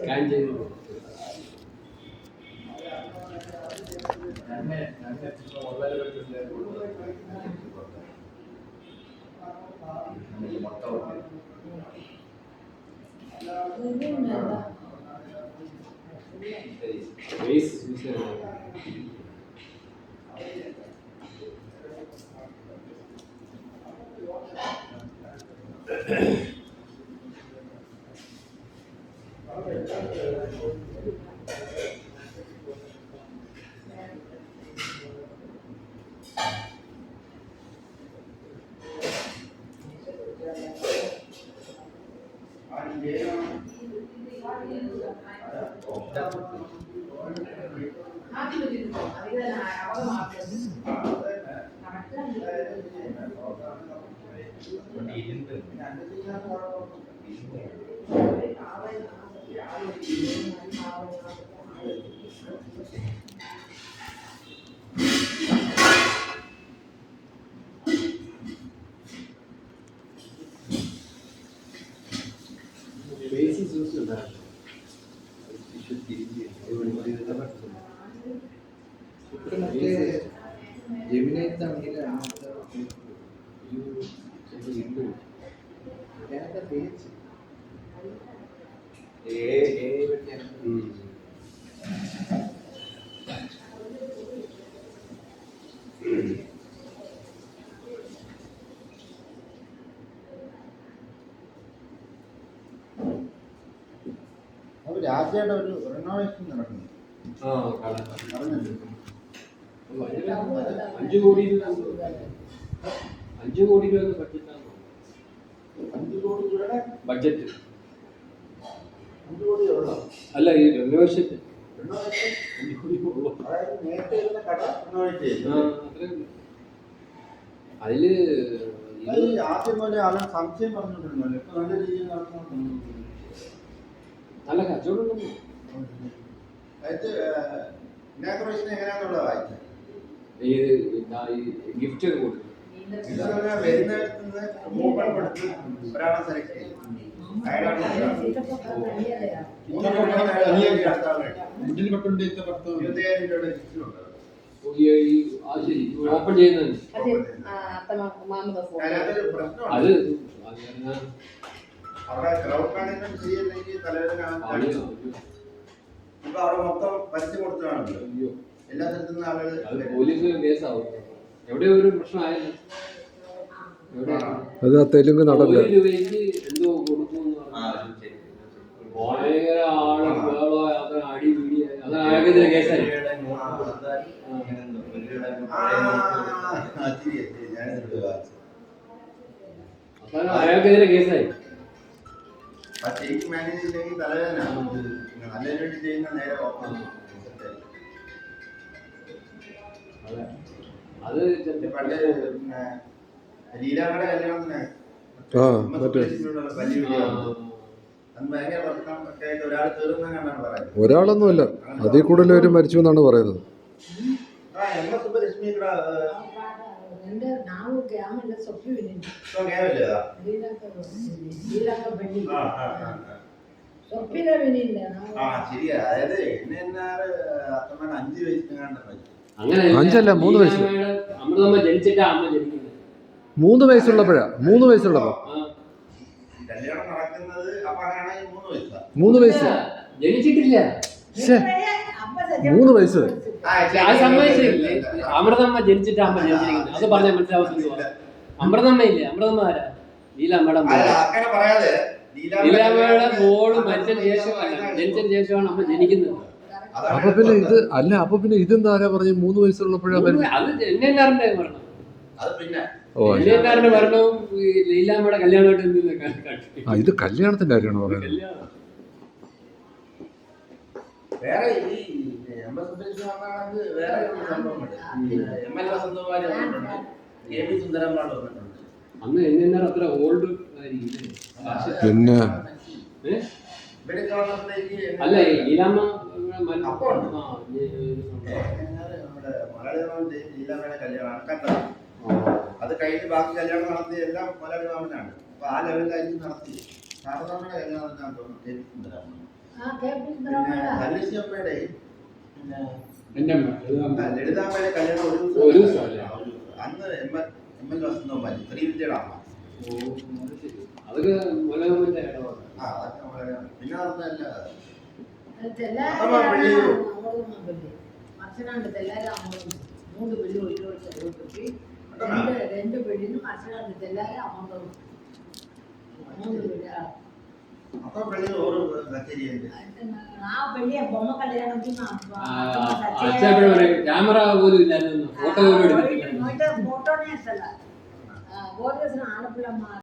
Scan ചെയ്ത് രാജയുടെ ഒരു renovation നടക്കുന്നു. 5 കോടി രൂപ ബഡ്ജറ്റാണ്. 5 കോടി രൂപയുടെ ബഡ്ജറ്റ് 5 കോടിയുള്ളൂ. അല്ല, ഈ റിനോവേഷൻ അതായത് നേരത്തെ ഇരുന്ന കട റിനോവേറ്റ് ചെയ്തു. അതില് ആദ്യം പോലെ ആളുകൾ സംശയം പറഞ്ഞുകൊണ്ടിരുന്നല്ലോ. ഇപ്പൊ നല്ല രീതിയിൽ നടന്നു. നല്ല കച്ചവടം. അതായത് ഇനാഗുറേഷൻ എങ്ങനെയാണെന്നുള്ള വായിച്ചത്. ഗിഫ്റ്റ് ഒക്കെ കൊടുക്കും. വരുന്നിടത്ത് നിന്ന് കൂപ്പൺ കൊടുത്ത് ഒരാളെ സെലക്ട് ചെയ്യും. ഓപ്പൺ ചെയ്യുന്നുണ്ട്. അത് അവിടെ ക്രൗഡ് മാനേജ്മെന്റ് ചെയ്യില്ലെങ്കിൽ തലവേദന. ഇപ്പൊ അവിടെ മൊത്തം പരസ്യം കൊടുത്തതാണല്ലോ. എല്ലാ തരത്തിലുള്ള ആളുകൾ പോലീസ് കേസാവും. എവിടെ ഒരു പ്രശ്നമായല്ലോ. അത് തെലുങ്ക് നടല്ല. 1 രൂപയ്ക്ക് എന്തോ കൊടുത്തു ഭയങ്കര ആള് വേളോ അടി പിടി. അത് ആകെ കേസായി. അയാൾക്കെതിരെ കേസായി. ശരിക്കും മാനേജ് ചെയ്തില്ലെങ്കിൽ തലവേദന. നല്ലതിന് വേണ്ടി ചെയ്യുന്ന നേരെ അത് പണ്ട് ലീലാമ്മയുടെ കല്യാണത്തിന് ഒരാളൊന്നുമല്ല, അതിൽ കൂടുതൽ പേര് മരിച്ചു എന്നാണ് പറയുന്നത്. അഞ്ചല്ല 3 വയസ്സ്. 3 വയസ്സുള്ളപ്പോഴാ. 3 വയസ്സുള്ളപ്പോ 3 വയസ്സ് ജനിച്ചിട്ടില്ല. 3 വയസ്സ്. അമൃതമ്മ ജനിച്ചിട്ട് അമ്മ ജനിച്ചിരിക്കുന്നത്. അത് പറഞ്ഞാൽ മനസ്സിലാവുന്നത്. അമൃതമ്മ ഇല്ലേ? അമൃതമ്മ ആരാ? ലീലാമ്മയുടെ മോള് മരിച്ചതിന് ശേഷമാണ്, ജനിച്ചതിന് ശേഷമാണ് അമ്മ ജനിക്കുന്നത്. അപ്പൊ പിന്നെ ഇതെന്താ പറഞ്ഞു 3 വയസ്സുള്ളപ്പോഴാ? അത് എന്നെല്ലാറിന്റെ പറഞ്ഞു. എന്നെല്ലാറിന്റെ ഭരണവും ലീലാമ്മയുടെ കല്യാണമായിട്ട് ഇത് കല്യാണത്തിന്റെ കാര്യമാണ് പറയുന്നത്. വേറെ ഈ എം എസ് സുബ്രഹ്മണ്യൻ വന്നാണെങ്കിൽ വേറെ ഒരു സംഭവമുണ്ട്. എം എൽ വസന്തകുമാരി വന്നിട്ടുണ്ട്, കെ പി സുന്ദരമ്പാട് വന്നിട്ടുണ്ട്. അന്ന് എന്നേരം അത്ര ഓൾഡ് ആയിരിക്കും. പിന്നെ ഇവരൊക്കെ വന്നപ്പോഴത്തേക്ക് അല്ല ഈരാമ്മ അപ്പോൾ ഉണ്ട്. നമ്മുടെ മലയാളി ലീലാമ്മയുടെ കല്യാണമാണ് കണ്ടത്. അത് കഴിഞ്ഞ് ബാക്കി കല്യാണം നടത്തിയ എല്ലാം മലയാളി മാമനാണ്. അപ്പൊ ആ ലെവലിലായിരിക്കും നടത്തി. ശാരദാമ്മയുടെ കല്യാണം എന്താണെന്ന് തോന്നുന്നു കെ പി സുന്ദരമ്മ. പിന്നെ കല്ലേശ്ശി അമ്മയുടെ പിന്നെ എന്റെ ലളിതാമ്മയുടെ കല്യാണം ഒരു ഒരു ദിവസം ദിവസം. അന്ന് എം എൽ വസന്തകുമാരി ശ്രീവിദ്യയുടെ അമ്മ. അതൊക്കെ മനോരമന്റെ ഇടപാട്. ആ അതൊക്കെ മലയാളം. പിന്നെ നടന്നതല്ല മത്സരമുണ്ട് എല്ലാവരും അമ്മ 3 പെണ്ണു ഒരു ചെറുപ്പത്തി 2 പെണ്ണിനും മത്സരമുണ്ട് എല്ലാവരും അമ്മ 3 പെണ്ണ്. അപ്പൊ പള്ളി ഓരോ കച്ചേരിയുണ്ട്. ആ പെണ്ണിയെ ബൊമ്മ കല്യാണത്തിന് അച്ഛൻ ഒരു ക്യാമറ പോലും ഇല്ലായിരുന്നു, ഫോട്ടോ പോലും എടുത്തിട്ടില്ല. ഫോട്ടോനെ സ്ഥല ഓരോ ദിവസം ആലപ്പുഴ